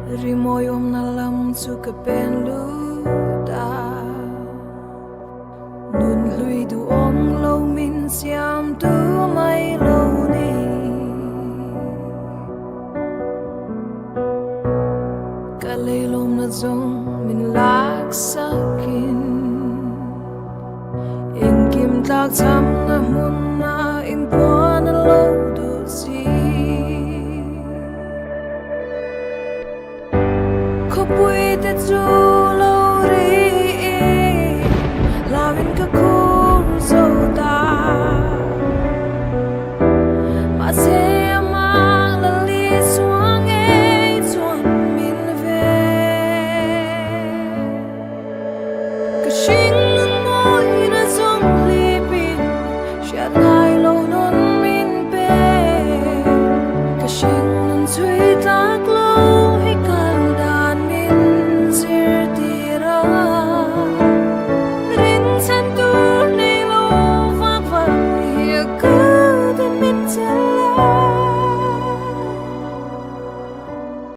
Rimoyom na lam chu ka pen lu da nun lui du om lo min siam tu mai lo ni ka leilom na zong min lak sakin in kim tlak cham na mun na in pon na lo du si khopui te chu lo